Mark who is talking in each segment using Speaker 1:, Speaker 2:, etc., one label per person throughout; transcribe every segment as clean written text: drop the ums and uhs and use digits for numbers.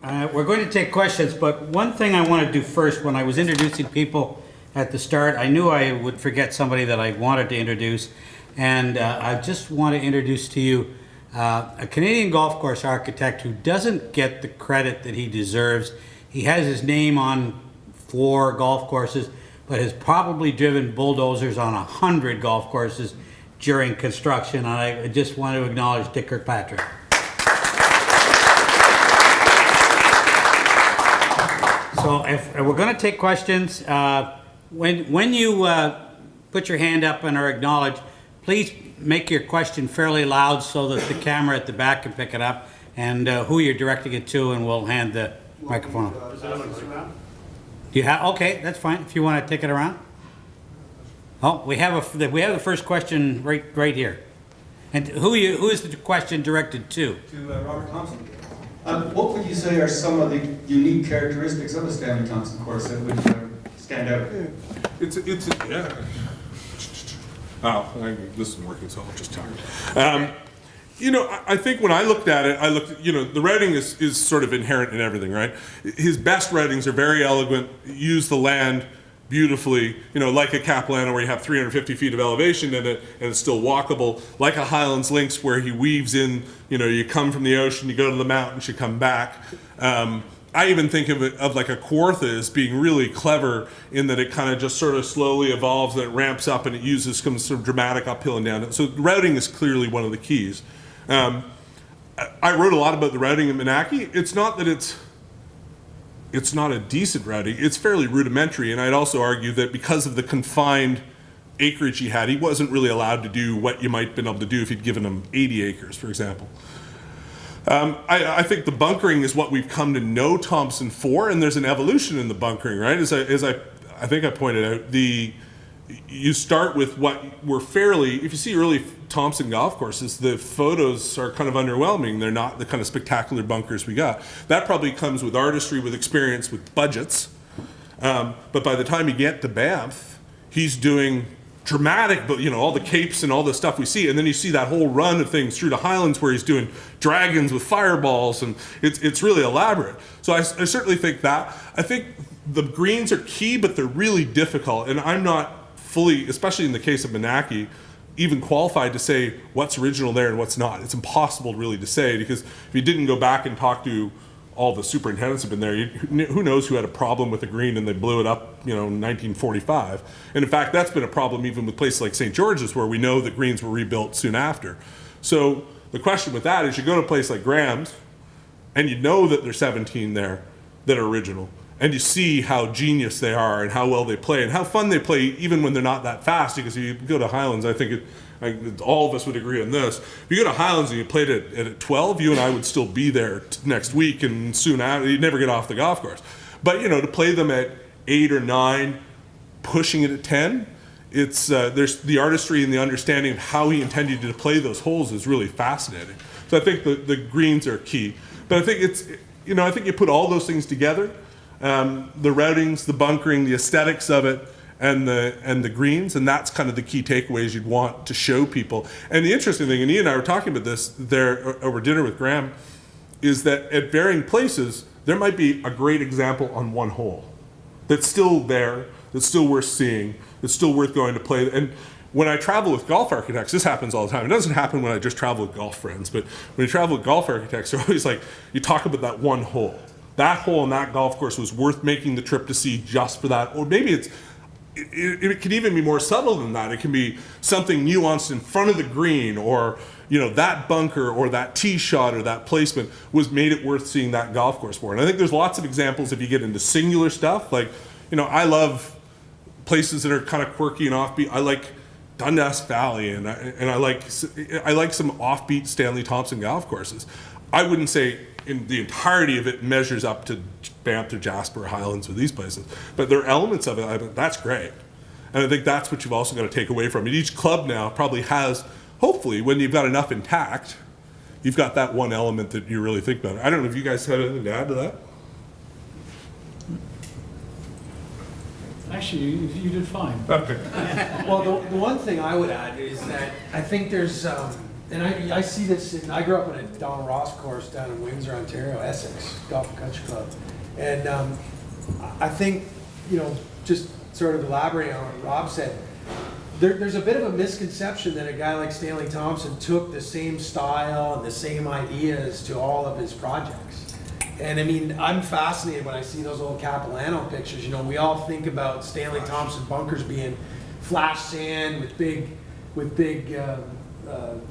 Speaker 1: We're going to take questions, but one thing I want to do first, when I was introducing people at the start, I knew I would forget somebody that I wanted to introduce, and I just want to introduce to you a Canadian golf course architect who doesn't get the credit that he deserves. He has his name on 4 golf courses, but has probably driven bulldozers on 100 golf courses during construction. And I just want to acknowledge Dick Kirkpatrick. So if we're going to take questions, when you put your hand up and are acknowledged, please make your question fairly loud so that the camera at the back can pick it up, and who you're directing it to, and we'll hand the microphone. You have, okay, that's fine. If you want to take it around. Oh, we have the first question right here. And who is the question directed to?
Speaker 2: To Robert Thompson. What would you say are some of the unique characteristics of a Stanley Thompson course that would stand out?
Speaker 3: Yeah. Oh, this isn't working, so I'll just talk. I think when I looked at it, the routing is sort of inherent in everything, right? His best routings are very elegant, use the land beautifully, like a Capilano where you have 350 feet of elevation in it and it's still walkable, like a Highlands Links where he weaves in, you come from the ocean, you go to the mountains, you come back. I even think of it like a Kawartha as being really clever in that it kind of just sort of slowly evolves and it ramps up and it uses some sort of dramatic uphill and down. So routing is clearly one of the keys. I wrote a lot about the routing in Menaki. It's not that it's not a decent routing, it's fairly rudimentary, and I'd also argue that because of the confined acreage he had, he wasn't really allowed to do what you might have been able to do if you'd given him 80 acres, for example. I think the bunkering is what we've come to know Thompson for, and there's an evolution in the bunkering, right? As I think I pointed out, you start with what were fairly, if you see early Thompson golf courses, the photos are kind of underwhelming. They're not the kind of spectacular bunkers we got. That probably comes with artistry, with experience, with budgets. But by the time you get to Banff, he's doing dramatic, all the capes and all the stuff we see. And then you see that whole run of things through the Highlands where he's doing dragons with fireballs, and it's really elaborate. So I certainly think that. I think the greens are key, but they're really difficult. And I'm not fully, especially in the case of Menaki, even qualified to say what's original there and what's not. It's impossible really to say, because if you didn't go back and talk to all the superintendents who've been there, who knows who had a problem with the green and they blew it up, in 1945. And in fact, that's been a problem even with places like St. George's, where we know that greens were rebuilt soon after. So the question with that is, you go to a place like Graham's and you know that there's 17 there that are original, and you see how genius they are and how well they play and how fun they play even when they're not that fast. Because if you go to Highlands, I think all of us would agree on this. If you go to Highlands and you played it at 12, you and I would still be there next week, and soon after, you'd never get off the golf course. But to play them at 8 or 9, pushing it at 10, it's there's the artistry and the understanding of how he intended to play those holes is really fascinating. So I think the greens are key. But I think I think you put all those things together. The routings, the bunkering, the aesthetics of it, and the greens, and that's kind of the key takeaways you'd want to show people. And the interesting thing, and Ian and I were talking about this there over dinner with Graham, is that at varying places, there might be a great example on one hole that's still there, that's still worth seeing, that's still worth going to play. And when I travel with golf architects, this happens all the time. It doesn't happen when I just travel with golf friends, but when you travel with golf architects, they're always like, you talk about that one hole. That hole on that golf course was worth making the trip to see just for that. Or maybe it can even be more subtle than that. It can be something nuanced in front of the green, or that bunker or that tee shot or that placement made it worth seeing that golf course for. And I think there's lots of examples if you get into singular stuff. Like, I love places that are kind of quirky and offbeat. I like Dundas Valley, and I like some offbeat Stanley Thompson golf courses. I wouldn't say in the entirety of it measures up to Banff or Jasper or Highlands or these places, but there are elements of it. That's great, and I think that's what you've also got to take away from it. Each club now probably has, hopefully, when you've got enough intact, you've got that one element that you really think about. I don't know if you guys have anything to add to that.
Speaker 4: Actually, you did fine.
Speaker 3: Okay.
Speaker 5: Well, the one thing I would add is that I think there's
Speaker 4: And I see this, I grew up in a Donald Ross course down in Windsor, Ontario, Essex, Golf and Country Club. And I think, just sort of elaborating on what Rob said, there's a bit of a misconception that a guy like Stanley Thompson took the same style and the same ideas to all of his projects. And I mean, I'm fascinated when I see those old Capilano pictures. We all think about Stanley Thompson bunkers being flash sand with big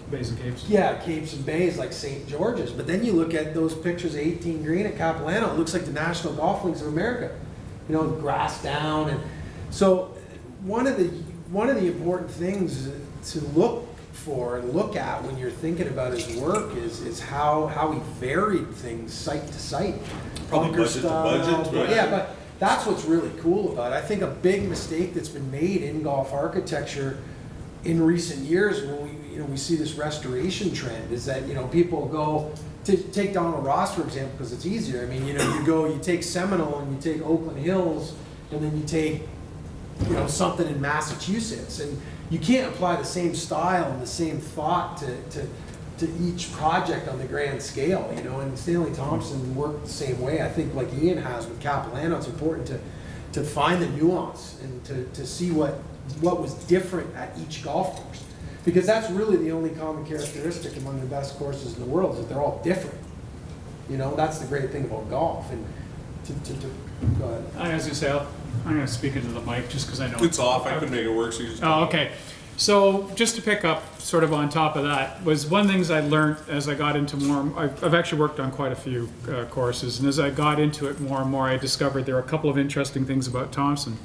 Speaker 5: Bays and capes.
Speaker 4: yeah, capes and bays like St. George's. But then you look at those pictures of 18 green at Capilano, it looks like the National Golf Links of America. Grass down. And so one of the important things to look for and look at when you're thinking about his work is how he varied things site to site.
Speaker 3: Probably
Speaker 4: Bunker
Speaker 3: budget to
Speaker 4: style,
Speaker 3: budget, right?
Speaker 4: Yeah, but that's what's really cool about it. I think a big mistake that's been made in golf architecture in recent years when we see this restoration trend is that people go to take Donald Ross for example because it's easier. I mean you take Seminole and you take Oakland Hills and then you take something in Massachusetts, and you can't apply the same style and the same thought to each project on the grand scale. And Stanley Thompson worked the same way. I think like Ian has with Capilano, it's important to find the nuance and to see what was different at each golf course. Because that's really the only common characteristic among the best courses in the world, is that they're all different. That's the great thing about golf. And go ahead.
Speaker 5: I was going to say, I'm going to speak into the mic just because I know
Speaker 3: It's off. I couldn't make it work, so you just.
Speaker 5: Oh, okay. So just to pick up sort of on top of that, was one of the things I learned as I got into more, I've actually worked on quite a few courses, and as I got into it more and more, I discovered there are a couple of interesting things about Thompson.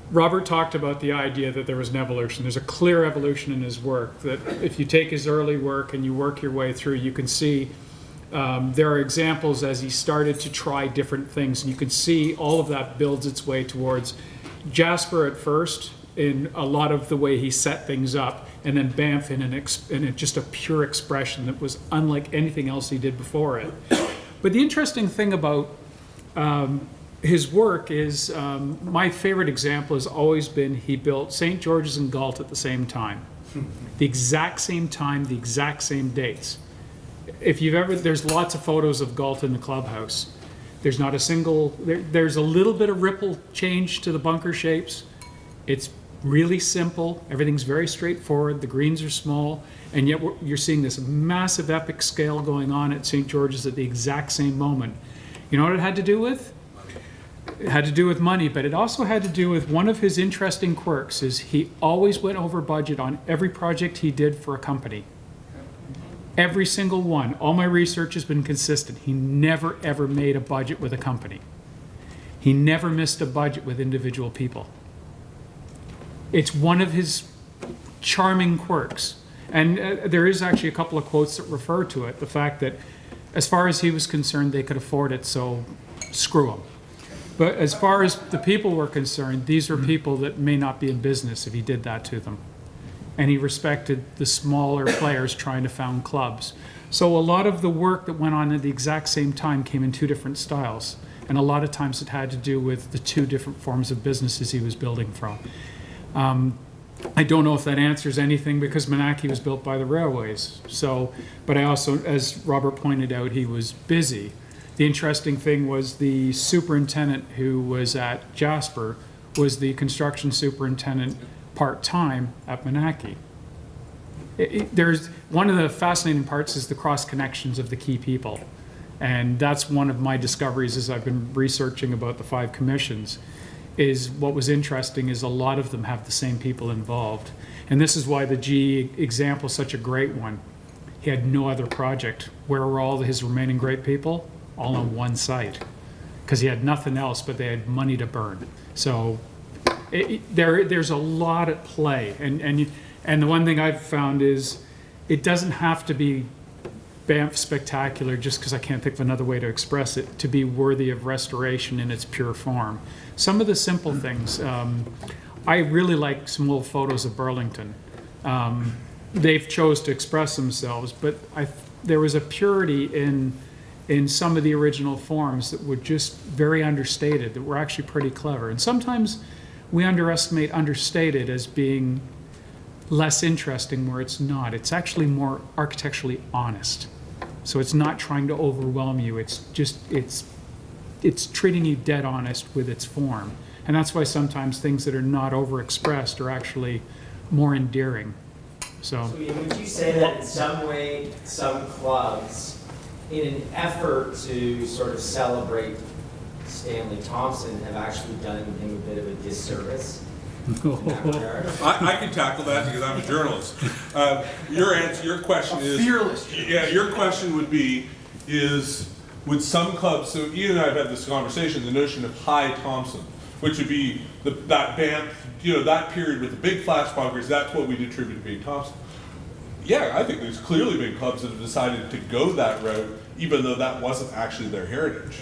Speaker 5: Robert talked about the idea that there was an evolution. There's a clear evolution in his work, that if you take his early work and you work your way through, you can see there are examples as he started to try different things, and you can see all of that builds its way towards Jasper at first in a lot of the way he set things up, and then Banff in just a pure expression that was unlike anything else he did before it. But the interesting thing about his work is, my favorite example has always been he built St. George's and Galt at the same time. The exact same time, the exact same dates. If you've ever, there's lots of photos of Galt in the clubhouse. There's not a single, there's a little bit of ripple change to the bunker shapes. It's really simple. Everything's very straightforward. The greens are small, and yet you're seeing this massive epic scale going on at St. George's at the exact same moment. You know what it had to do with? It had to do with money, but it also had to do with one of his interesting quirks is he always went over budget on every project he did for a company. Every single one. All my research has been consistent. He never ever made a budget with a company. He never missed a budget with individual people. It's one of his charming quirks. And there is actually a couple of quotes that refer to it. The fact that as far as he was concerned, they could afford it, so screw them. But as far as the people were concerned, these are people that may not be in business if he did that to them. And he respected the smaller players trying to found clubs. So a lot of the work that went on at the exact same time came in two different styles. And a lot of times it had to do with the two different forms of businesses he was building from. I don't know if that answers anything because Moonachie was built by the railways. So, but I also, as Robert pointed out, he was busy. The interesting thing was the superintendent who was at Jasper was the construction superintendent part-time at Moonachie. There's one of the fascinating parts is the cross connections of the key people. And that's one of my discoveries as I've been researching about the 5 commissions, is what was interesting is a lot of them have the same people involved. And this is why the G example is such a great one. He had no other project. Where were all his remaining great people? All on one site. Because he had nothing else, but they had money to burn. So there's a lot at play. And the one thing I've found is it doesn't have to be Banff spectacular, just because I can't think of another way to express it, to be worthy of restoration in its pure form. Some of the simple things, I really like some old photos of Burlington. They've chose to express themselves, but there was a purity in some of the original forms that were just very understated, that were actually pretty clever. And sometimes we underestimate understated as being less interesting where it's not. It's actually more architecturally honest. So it's not trying to overwhelm you. It's just, it's treating you dead honest with its form. And that's why sometimes things that are not overexpressed are actually more endearing. So
Speaker 6: Would you say that in some way, some clubs, in an effort to sort of celebrate Stanley Thompson, have actually done him a bit of a disservice? In that regard?
Speaker 3: I can tackle that because I'm a journalist. Your question is
Speaker 4: fearless.
Speaker 3: Yeah, your question would be would some clubs? So Ian and I have had this conversation. The notion of high Thompson, which would be that band, that period with the big flash bunkers. That's what we'd attribute to being Thompson. Yeah, I think there's clearly been clubs that have decided to go that route, even though that wasn't actually their heritage.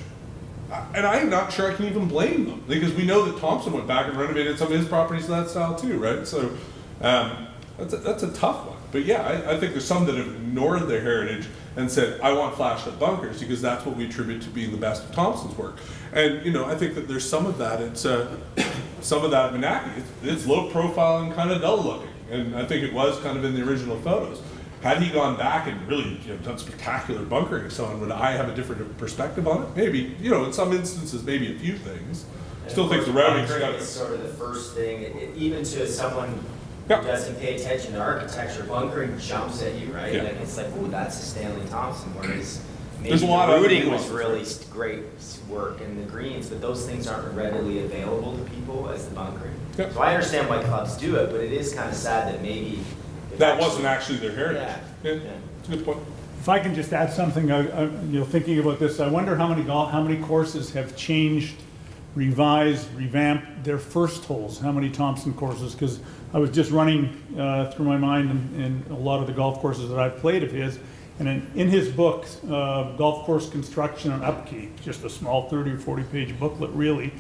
Speaker 3: And I'm not sure I can even blame them, because we know that Thompson went back and renovated some of his properties in that style too, right? So that's a tough one. But yeah, I think there's some that have ignored their heritage and said, I want flashed up bunkers because that's what we attribute to being the best of Thompson's work. And I think that there's some of that. It's some of that Manaki. It's low profile and kind of dull looking. And I think it was kind of in the original photos. Had he gone back and really done spectacular bunkering, so on, would I have a different perspective on it? Maybe, in some instances, maybe a few things. Still think the routing's got
Speaker 6: Bunkering is sort of the first thing, even to someone
Speaker 3: Yeah.
Speaker 6: who doesn't pay attention to architecture, bunkering jumps at you, right?
Speaker 3: Yeah.
Speaker 6: Like, it's like, ooh, that's a Stanley Thompson, whereas maybe
Speaker 3: There's a lot
Speaker 6: the
Speaker 3: of
Speaker 6: routing
Speaker 3: other
Speaker 6: was
Speaker 3: nuances.
Speaker 6: really great work in the greens, but those things aren't readily available to people as the bunkering.
Speaker 3: Yeah.
Speaker 6: So I understand why clubs do it, but it is kind of sad that maybe if
Speaker 3: that wasn't actually their heritage.
Speaker 6: Yeah.
Speaker 3: Yeah, it's a good point.
Speaker 7: If I can just add something, thinking about this, I wonder how many courses have changed, revised, revamped their first holes. How many Thompson courses? Because I was just running through my mind in a lot of the golf courses that I've played of his, and in his book, Golf Course Construction and Upkeep, just a small 30 or 40 page booklet, really.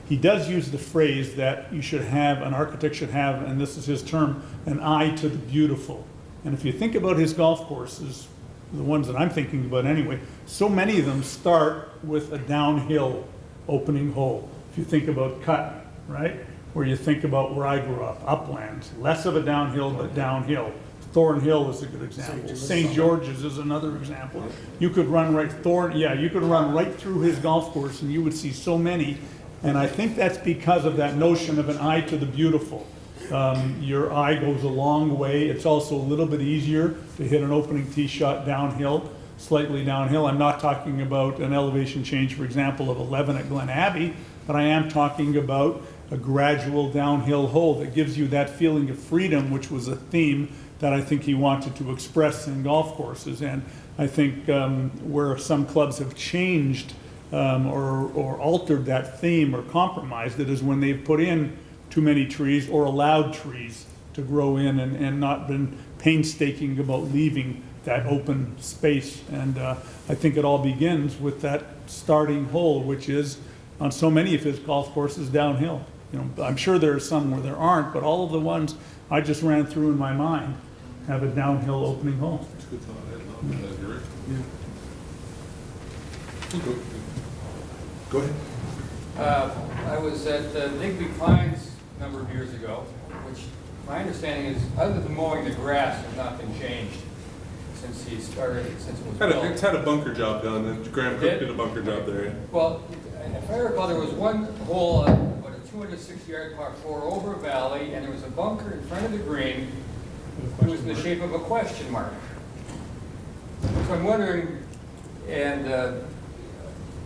Speaker 7: He does use the phrase that an architect should have, and this is his term, an eye to the beautiful. And if you think about his golf courses, the ones that I'm thinking about anyway, so many of them start with a downhill opening hole. If you think about Cut, right? Where you think about where I grew up, uplands, less of a downhill, but downhill. Thornhill is a good example. St. George's is another example. You could run right through his golf course and you would see so many. And I think that's because of that notion of an eye to the beautiful. Your eye goes a long way. It's also a little bit easier to hit an opening tee shot downhill, slightly downhill. I'm not talking about an elevation change, for example, of 11 at Glen Abbey, but I am talking about a gradual downhill hole that gives you that feeling of freedom, which was a theme that I think he wanted to express in golf courses. And I think where some clubs have changed or altered that theme or compromised it is when they've put in too many trees or allowed trees to grow in and not been painstaking about leaving that open space. And I think it all begins with that starting hole, which is on so many of his golf courses downhill. I'm sure there are some where there aren't, but all of the ones I just ran through in my mind have a downhill opening hole.
Speaker 3: That's a good thought. I love that. You're right. Go ahead.
Speaker 8: I was at Digby Klein's a number of years ago, which my understanding is, other than mowing the grass, has not been changed since he started, since it was built.
Speaker 3: It's had a bunker job done, and Graham Cook did a bunker job there. Yeah.
Speaker 8: Well, if I recall, there was one hole, about a 260-yard par 4 over a valley, and there was a bunker in front of the green. It was in the shape of a question mark. So I'm wondering, and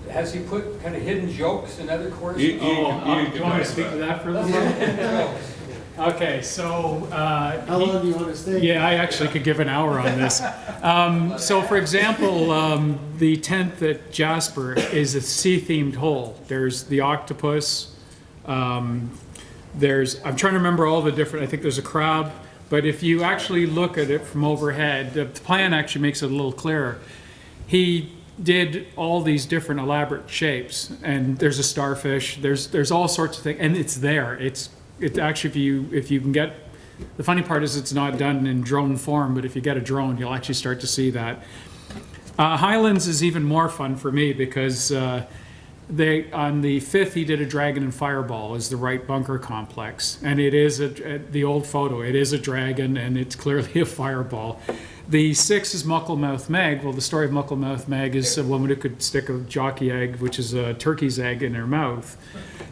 Speaker 8: has he put kind of hidden jokes in other courses?
Speaker 5: Do you want me to speak to that for a little bit? Okay, so
Speaker 4: How long do you want to stay?
Speaker 5: yeah, I actually could give an hour on this. So, for example, the 10th at Jasper is a sea-themed hole. There's the octopus. I'm trying to remember all the different. I think there's a crab. But if you actually look at it from overhead, the plan actually makes it a little clearer. He did all these different elaborate shapes, and there's a starfish. There's all sorts of things, and it's there. It's actually, if you can get, the funny part is it's not done in drone form, but if you get a drone, you'll actually start to see that. Highlands is even more fun for me because On the 5th, he did a Dragon and Fireball as the right bunker complex. And it is the old photo, it is a dragon and it's clearly a fireball. The 6th is Mucklemouth Meg. Well, the story of Mucklemouth Meg is a woman who could stick a jockey egg, which is a turkey's egg, in her mouth.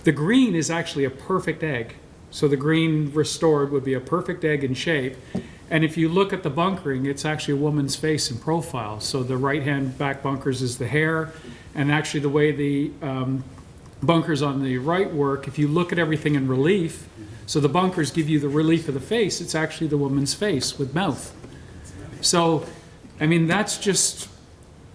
Speaker 5: The green is actually a perfect egg. So the green restored would be a perfect egg in shape. And if you look at the bunkering, it's actually a woman's face in profile. So the right-hand back bunkers is the hair. And actually the way the bunkers on the right work, if you look at everything in relief, so the bunkers give you the relief of the face, it's actually the woman's face with mouth. So, I mean, that's just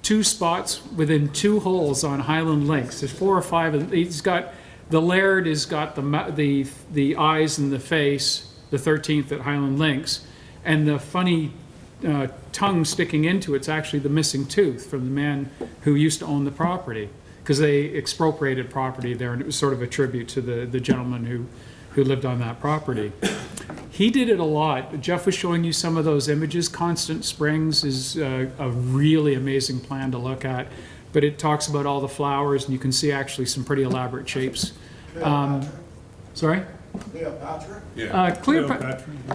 Speaker 5: 2 spots within 2 holes on Highland Links. There's 4 or 5 of them. He's got, the Laird has got the eyes and the face, the 13th at Highland Links, and the funny tongue sticking into it's actually the missing tooth from the man who used to own the property, because they expropriated property there, and it was sort of a tribute to the gentleman who lived on that property. He did it a lot. Jeff was showing you some of those images. Constant Springs is a really amazing plan to look at, but it talks about all the flowers, and you can see actually some pretty elaborate shapes. Sorry?
Speaker 4: Cleopatra?
Speaker 3: Yeah.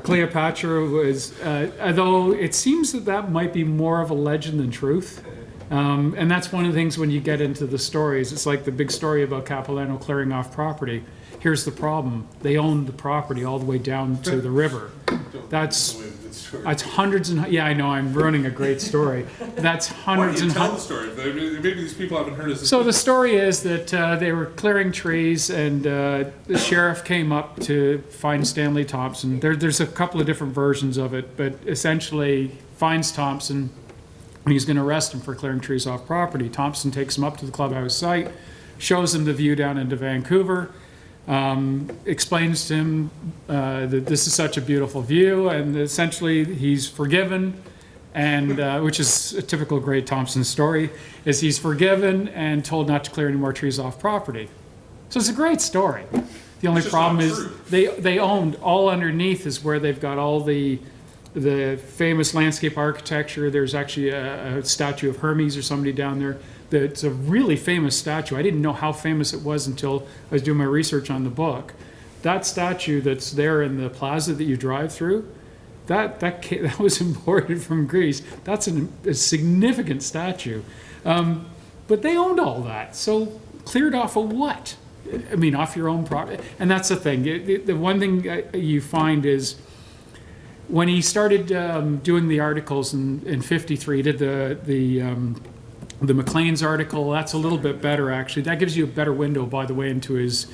Speaker 5: Cleopatra was, although it seems that might be more of a legend than truth. And that's one of the things when you get into the stories. It's like the big story about Capilano clearing off property. Here's the problem. They owned the property all the way down to the river. That's hundreds and, yeah, I know, I'm ruining a great story. That's hundreds and
Speaker 3: tell the story. Maybe these people haven't heard of this.
Speaker 5: So the story is that they were clearing trees, and the sheriff came up to find Stanley Thompson. There's a couple of different versions of it, but essentially finds Thompson, and he's going to arrest him for clearing trees off property. Thompson takes him up to the clubhouse site, shows him the view down into Vancouver, explains to him that this is such a beautiful view, and essentially he's forgiven, and which is a typical great Thompson story, is he's forgiven and told not to clear any more trees off property. So it's a great story. The only problem is they owned all underneath is where they've got all the famous landscape architecture. There's actually a statue of Hermes or somebody down there. It's a really famous statue. I didn't know how famous it was until I was doing my research on the book. That statue that's there in the plaza that you drive through, that was imported from Greece. That's a significant statue. But they owned all that. So cleared off of what? I mean, off your own property. And that's the thing. The one thing you find is when he started doing the articles in 53, he did the Maclean's article. That's a little bit better, actually. That gives you a better window, by the way, into his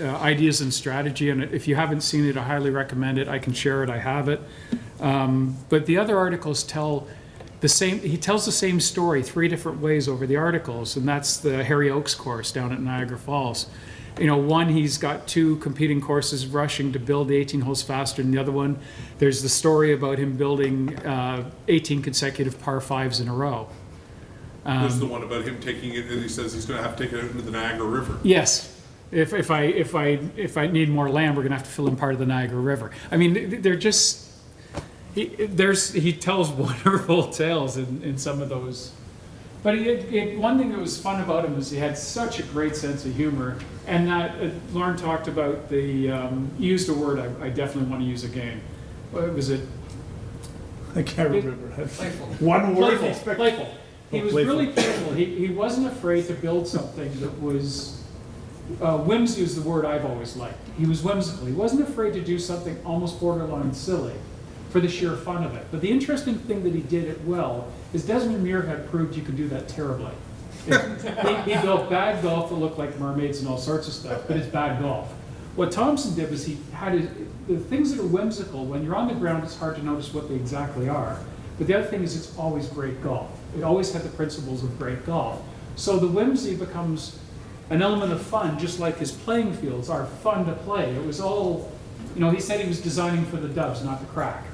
Speaker 5: ideas and strategy. And if you haven't seen it, I highly recommend it. I can share it. I have it. But the other articles tell the same. He tells the same story 3 different ways over the articles, and that's the Harry Oakes course down at Niagara Falls. You know, one, he's got 2 competing courses rushing to build the 18 holes faster than the other one. There's the story about him building 18 consecutive par 5s in a row.
Speaker 3: There's the one about him taking it, and he says he's going to have to take it out into the Niagara River.
Speaker 5: Yes. If I need more land, we're going to have to fill in part of the Niagara River. I mean, they're just, he tells wonderful tales in some of those. But one thing that was fun about him was he had such a great sense of humor, and that Lauren talked about used a word I definitely want to use again. What was it?
Speaker 7: I can't remember.
Speaker 8: Playful.
Speaker 7: One word.
Speaker 5: Playful. He was
Speaker 7: Playful.
Speaker 5: really playful. He wasn't afraid to build something that was, whimsy is the word I've always liked. He was whimsical. He wasn't afraid to do something almost borderline silly for the sheer fun of it. But the interesting thing that he did it well is Desmond Muir had proved you could do that terribly. He built bad golf that looked like mermaids and all sorts of stuff, but it's bad golf. What Thompson did was he had the things that are whimsical, when you're on the ground, it's hard to notice what they exactly are. But the other thing is it's always great golf. It always had the principles of great golf. So the whimsy becomes an element of fun, just like his playing fields are fun to play. It was all, he said he was designing for the dubs, not the crack.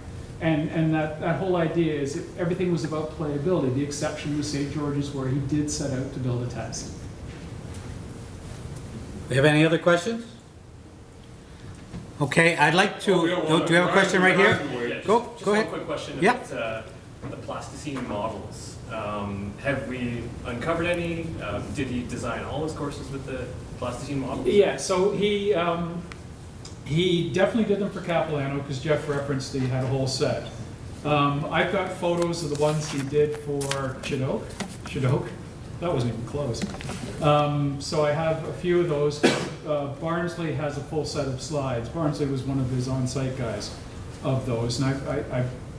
Speaker 5: And that whole idea is that everything was about playability. The exception was St. George's, where he did set out to build a test.
Speaker 1: Do you have any other questions? Okay, I'd like to, do you have a question right here?
Speaker 9: Yeah,
Speaker 1: Go
Speaker 9: just
Speaker 1: ahead.
Speaker 9: one quick question
Speaker 1: Yeah.
Speaker 9: about the plasticine models. Have we uncovered any? Did he design all his courses with the plasticine models?
Speaker 5: Yeah, so he definitely did them for Capilano, because Jeff referenced he had a whole set. I've got photos of the ones he did for Chinook. That wasn't even close. So I have a few of those. Barnsley has a full set of slides. Barnsley was one of his on-site guys of those, and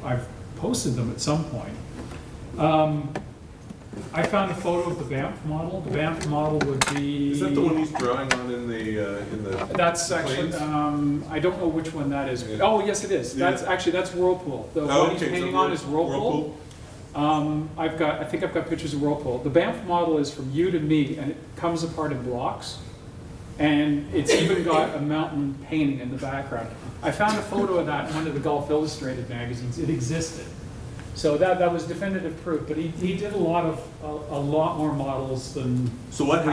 Speaker 5: I've posted them at some point. I found a photo of the Banff model. The Banff model would be...
Speaker 3: Is that the one he's drawing on in the
Speaker 5: That's actually,
Speaker 3: planes?
Speaker 5: I don't know which one that is.
Speaker 3: Yeah.
Speaker 5: Oh, yes, it is.
Speaker 3: Yeah.
Speaker 5: That's Whirlpool. The
Speaker 3: Oh,
Speaker 5: one he's
Speaker 3: okay, so
Speaker 5: painting on is Whirlpool. I think I've got pictures of Whirlpool. The Banff model is from you to me, and it comes apart in blocks. And it's even got a mountain painting in the background. I found a photo of that in one of the Golf Illustrated magazines. It existed. So that was definitive proof, but he did a lot more models than...
Speaker 3: So what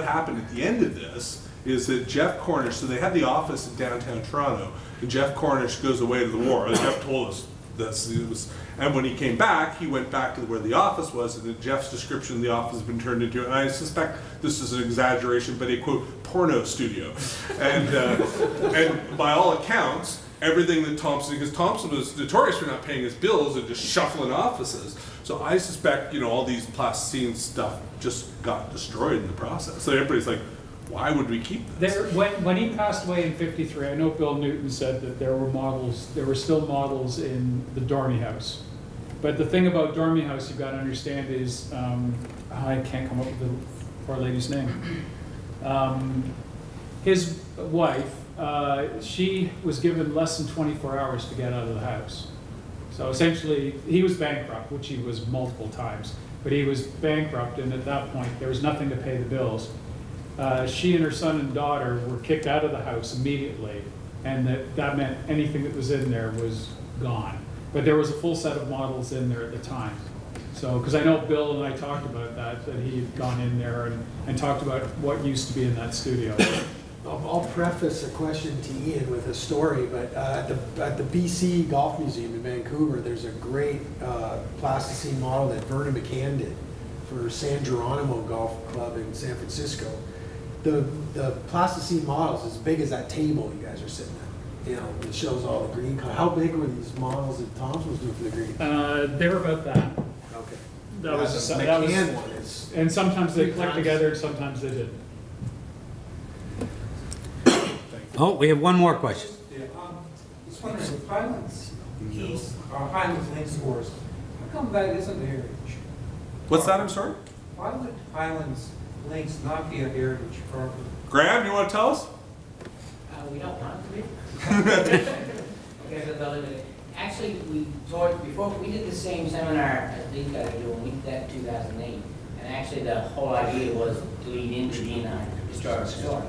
Speaker 3: happened at the end of this is that Jeff Cornish, so they had the office in downtown Toronto, and Jeff Cornish goes away to the war. Jeff told us this. And when he came back, he went back to where the office was, and then Jeff's description of the office has been turned into, and I suspect this is an exaggeration, but a quote, porno studio. And by all accounts, everything that Thompson, because Thompson was notorious for not paying his bills and just shuffling offices. So I suspect, all these plasticine stuff just got destroyed in the process. So everybody's like, why would we keep this?
Speaker 5: When he passed away in '53, I know Bill Newton said that there were still models in the Dormy House. But the thing about Dormy House you've got to understand is, I can't come up with the poor lady's name. His wife, she was given less than 24 hours to get out of the house. So essentially, he was bankrupt, which he was multiple times, but he was bankrupt, and at that point, there was nothing to pay the bills. She and her son and daughter were kicked out of the house immediately, and that meant anything that was in there was gone. But there was a full set of models in there at the time. So, because I know Bill and I talked about that he had gone in there and talked about what used to be in that studio.
Speaker 4: I'll preface a question to Ian with a story, but at the BC Golf Museum in Vancouver, there's a great plasticine model that Vernon McCann did for San Geronimo Golf Club in San Francisco. The plasticine models as big as that table you guys are sitting at. It shows all the green color. How big were these models that Thompson was doing for the green?
Speaker 5: They were about that.
Speaker 4: Okay.
Speaker 5: That was
Speaker 4: the
Speaker 5: that was,
Speaker 4: McCann one is.
Speaker 5: and sometimes they
Speaker 4: Three
Speaker 5: click
Speaker 4: times.
Speaker 5: together, and sometimes they didn't.
Speaker 1: Oh, we have one more question.
Speaker 10: Yeah, just wondering, with Highlands East, or Highlands Link scores, how come that isn't a heritage?
Speaker 3: What's that, I'm sorry?
Speaker 10: Why would Highlands Links not be a heritage property?
Speaker 3: Graham, you want to tell us?
Speaker 11: We don't want it to be. Okay, so actually, before we did the same seminar as these guys are doing, we did that in 2008. And actually, the whole idea was to lead into being a historic site.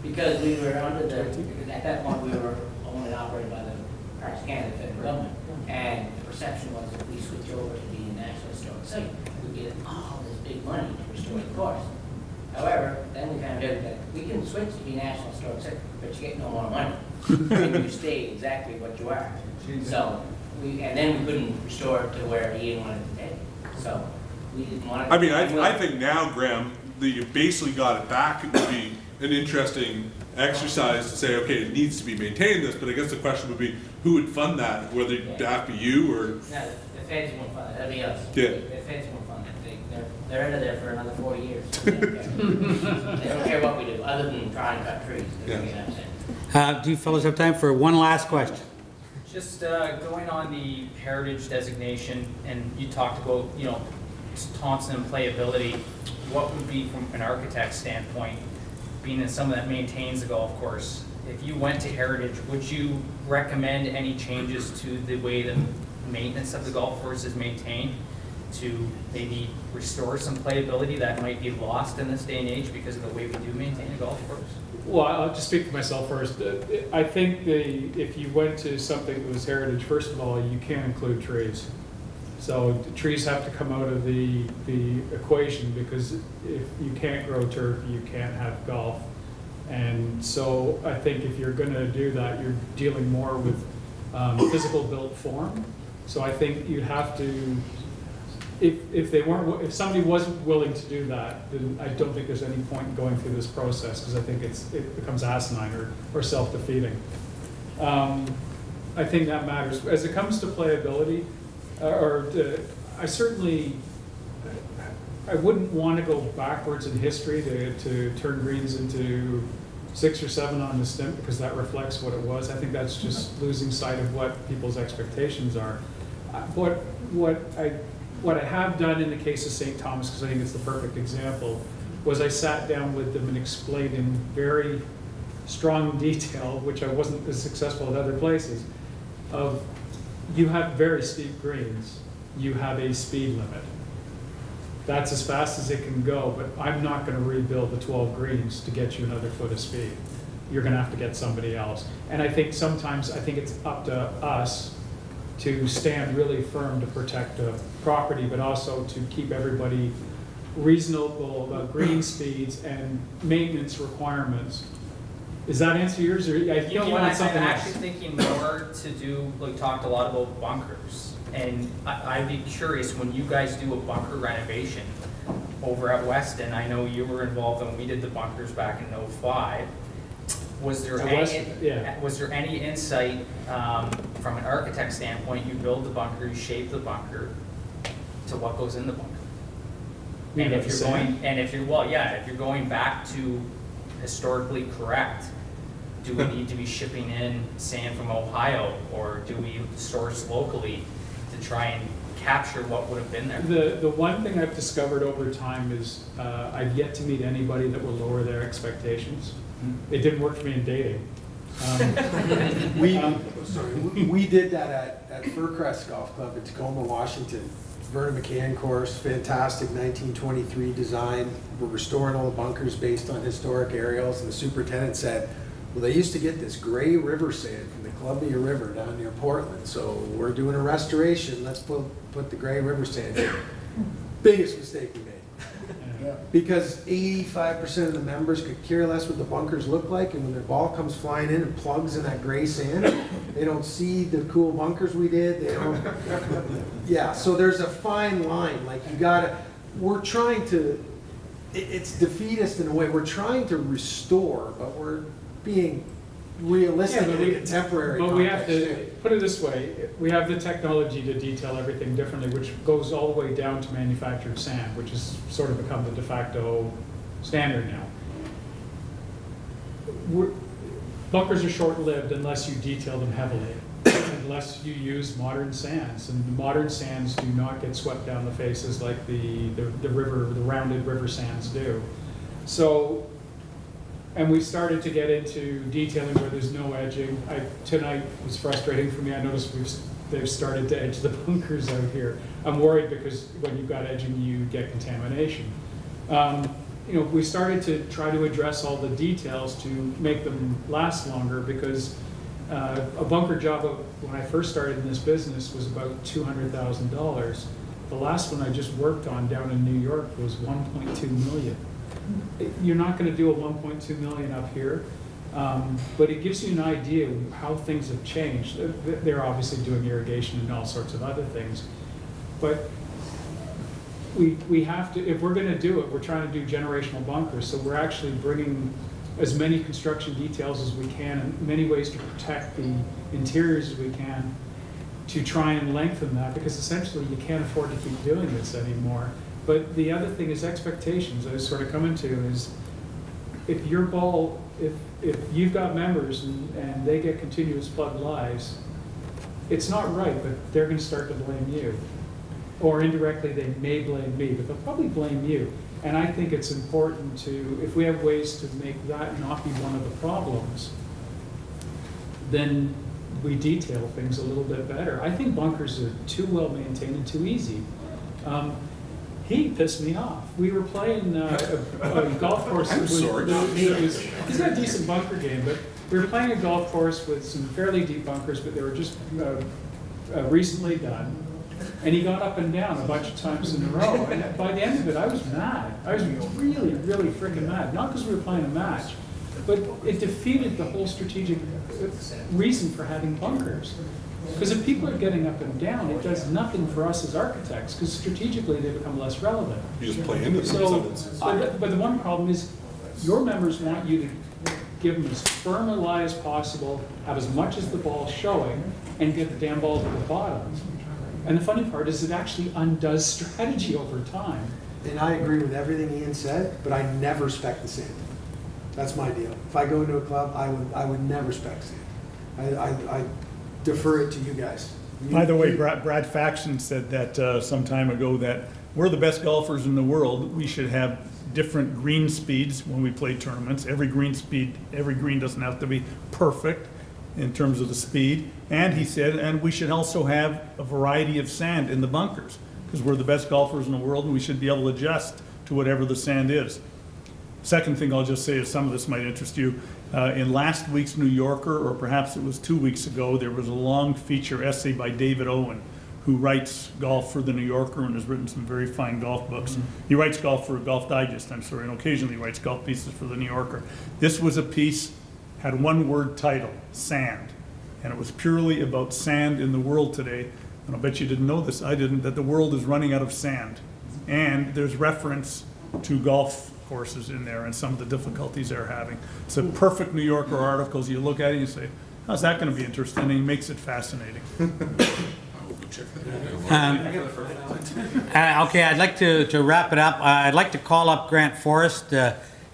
Speaker 11: Because we were because at that point, we were owned and operated by the Parks Canada federal government. And the perception was if we switch over to being a national historic site, we'd get all this big money to restore the course. However, then we found out that we can switch to be national historic site, but you get no more money. And you stay exactly what you are. So, and then we couldn't restore it to where Ian wanted to take. So, we didn't want to.
Speaker 3: I mean, I think now, Graham, that you basically got it back, it would be an interesting exercise to say, okay, it needs to be maintained this, but I guess the question would be, who would fund that? Whether that be you or...
Speaker 11: No, the feds won't fund it, that'd be us.
Speaker 3: Yeah.
Speaker 11: The feds won't fund it. They're out of there for another 40 years. They don't care what we do, other than try and cut trees.
Speaker 3: Yeah.
Speaker 1: Do you fellows have time for one last question?
Speaker 12: Just going on the heritage designation, and you talked about, Thompson and playability. What would be, from an architect's standpoint, being as someone that maintains the golf course, if you went to heritage, would you recommend any changes to the way the maintenance of the golf course is maintained to maybe restore some playability that might be lost in this day and age because of the way we do maintain a golf course?
Speaker 5: Well, I'll just speak for myself first. I think if you went to something that was heritage, first of all, you can't include trees. So the trees have to come out of the equation, because if you can't grow turf, you can't have golf. And so I think if you're going to do that, you're dealing more with physical built form. So I think you'd have to, if somebody wasn't willing to do that, then I don't think there's any point in going through this process, because I think it becomes asinine or self-defeating. I think that matters. As it comes to playability, I wouldn't want to go backwards in history to turn greens into 6 or 7 on the stem, because that reflects what it was. I think that's just losing sight of what people's expectations are. What I have done in the case of St. Thomas, because I think it's the perfect example, was I sat down with them and explained in very strong detail, which I wasn't as successful at other places, of you have very steep greens, you have a speed limit. That's as fast as it can go, but I'm not going to rebuild the 12 greens to get you another foot of speed. You're going to have to get somebody else. And I think sometimes, it's up to us to stand really firm to protect the property, but also to keep everybody reasonable about green speeds and maintenance requirements. Does that answer yours, or I think
Speaker 12: You know what, I'm
Speaker 5: something else?
Speaker 12: actually thinking more to do, like, talked a lot about bunkers. And I'd be curious, when you guys do a bunker renovation over at Weston, I know you were involved when we did the bunkers back in '05. Was there any insight from an architect standpoint? You build the bunker, you shape the bunker to what goes in the bunker. And if you're going back to historically correct, do we need to be shipping in sand from Ohio, or do we source locally to try and capture what would have been there?
Speaker 5: The one thing I've discovered over time is I've yet to meet anybody that will lower their expectations. It didn't work for me in dating.
Speaker 4: We did that at Furcrest Golf Club in Tacoma, Washington. Vernon McCann course, fantastic 1923 design. We're restoring all the bunkers based on historic aerials, and the superintendent said, well, they used to get this gray river sand from the Columbia River down near Portland, so we're doing a restoration, let's put the gray river sand in. Biggest mistake we made. Because 85% of the members could care less what the bunkers look like, and when their ball comes flying in and plugs in that gray sand, they don't see the cool bunkers we did, they don't. Yeah, so there's a fine line, like we're trying to, it's defeatist in a way, we're trying to restore, but we're being realistic in a contemporary
Speaker 5: But we have
Speaker 4: context,
Speaker 5: to,
Speaker 4: too.
Speaker 5: put it this way, we have the technology to detail everything differently, which goes all the way down to manufactured sand, which has sort of become the de facto standard now. Bunkers are short-lived unless you detail them heavily, unless you use modern sands, and the modern sands do not get swept down the faces like the rounded river sands do. So, and we started to get into detailing where there's no edging. Tonight was frustrating for me. I noticed they've started to edge the bunkers out here. I'm worried because when you've got edging, you get contamination. We started to try to address all the details to make them last longer, because a bunker job when I first started in this business was about $200,000. The last one I just worked on down in New York was $1.2 million. You're not going to do a $1.2 million up here, but it gives you an idea of how things have changed. They're obviously doing irrigation and all sorts of other things, but we have to, if we're going to do it, we're trying to do generational bunkers, so we're actually bringing as many construction details as we can, in many ways to protect the interiors as we can, to try and lengthen that, because essentially you can't afford to keep doing this anymore. But the other thing is expectations. I was sort of coming to is, if your ball, if you've got members and they get continuous plugged lives, it's not right, but they're going to start to blame you. Or indirectly, they may blame me, but they'll probably blame you. And I think it's important to, if we have ways to make that not be one of the problems, then we detail things a little bit better. I think bunkers are too well maintained and too easy. He pissed me off. We were playing a golf course. He's got a decent bunker game, but we were playing a golf course with some fairly deep bunkers, but they were just recently done. And he got up and down a bunch of times in a row. And by the end of it, I was mad. I was really, really freaking mad. Not because we were playing a match, But it defeated the whole strategic reason for having bunkers. Because if people are getting up and down, it does nothing for us as architects, because strategically they become less relevant.
Speaker 3: You just play into them.
Speaker 5: But the one problem is, your members want you to give them as firm a lie as possible, have as much as the ball showing, and get the damn ball to the bottom. And the funny part is it actually undoes strategy over time.
Speaker 4: And I agree with everything Ian said, but I never spec the sand. That's my deal. If I go into a club, I would never spec sand. I defer it to you guys.
Speaker 7: By the way, Brad Faxon said that some time ago, that we're the best golfers in the world. We should have different green speeds when we play tournaments. Every green doesn't have to be perfect in terms of the speed. And he said, and we should also have a variety of sand in the bunkers, because we're the best golfers in the world and we should be able to adjust to whatever the sand is. Second thing I'll just say is, some of this might interest you. In last week's New Yorker, or perhaps it was 2 weeks ago, there was a long feature essay by David Owen, who writes golf for the New Yorker and has written some very fine golf books. Mm-hmm. He writes golf for Golf Digest, and occasionally writes golf pieces for the New Yorker. This was a piece, had one word title, sand. And it was purely about sand in the world today. And I'll bet you didn't know this, I didn't, that the world is running out of sand. And there's reference to golf courses in there and some of the difficulties they're having. It's a perfect New Yorker articles. You look at it and you say, how's that going to be interesting? And he makes it fascinating.
Speaker 1: Okay, I'd like to wrap it up. I'd like to call up Grant Forrest,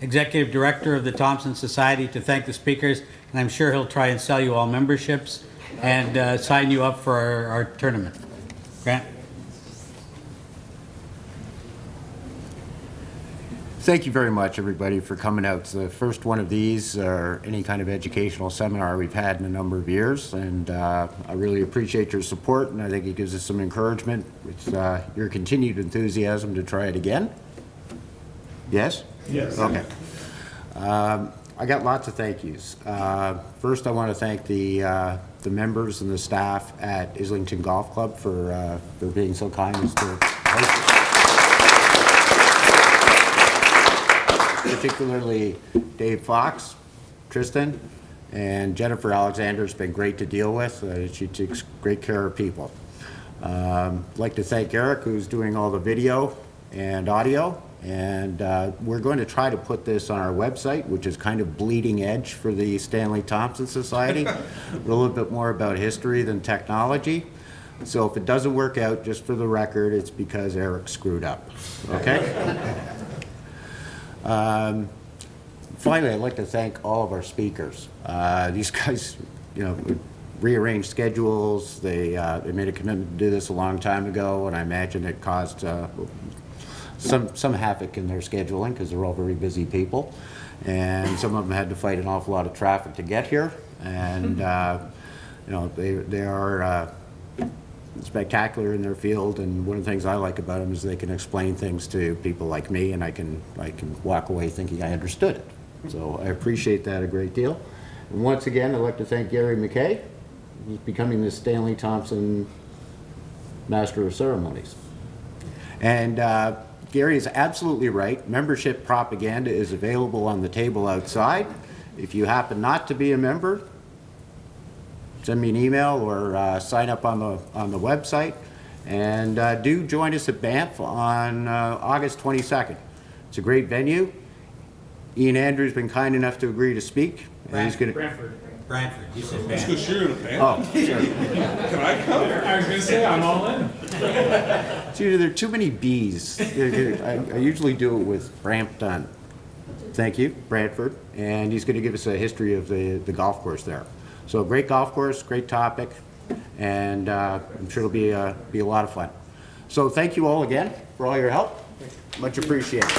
Speaker 1: Executive Director of the Thompson Society, to thank the speakers, and I'm sure he'll try and sell you all memberships and sign you up for our tournament. Grant?
Speaker 13: Thank you very much, everybody, for coming out. It's the first one of these, or any kind of educational seminar we've had in a number of years, and I really appreciate your support, and I think it gives us some encouragement. It's your continued enthusiasm to try it again. Yes?
Speaker 7: Yes.
Speaker 13: Okay. I got lots of thank yous. First, I want to thank the members and the staff at Islington Golf Club for being so kind as to host it. Particularly Dave Fox, Tristan, and Jennifer Alexander has been great to deal with. She takes great care of people. I'd like to thank Eric, who's doing all the video and audio. And we're going to try to put this on our website, which is kind of bleeding edge for the Stanley Thompson Society. A little bit more about history than technology. So if it doesn't work out, just for the record, it's because Eric screwed up. Okay? Finally, I'd like to thank all of our speakers. These guys, rearranged schedules. They made a commitment to do this a long time ago, and I imagine it caused some havoc in their scheduling, because they're all very busy people, and some of them had to fight an awful lot of traffic to get here. And they are spectacular in their field, and one of the things I like about them is they can explain things to people like me, and I can walk away thinking I understood it. So I appreciate that a great deal. And once again, I'd like to thank Gary McKay. He's becoming the Stanley Thompson Master of Ceremonies. And Gary is absolutely right. Membership propaganda is available on the table outside. If you happen not to be a member, send me an email or sign up on the website. And do join us at Banff on August 22nd. It's a great venue. Ian Andrews has been kind enough to agree to speak. And he's going to.
Speaker 1: Brantford. You said
Speaker 3: Let's
Speaker 1: Banff.
Speaker 3: go share in a band.
Speaker 13: Oh, sure.
Speaker 3: Can I come?
Speaker 5: I was going to say, I'm all in.
Speaker 13: See, there are too many B's. I usually do it with Brampton. Thank you, Brantford. And he's going to give us a history of the golf course there. So great golf course, great topic, and I'm sure it'll be a lot of fun. So thank you all again for all your help. Much appreciated.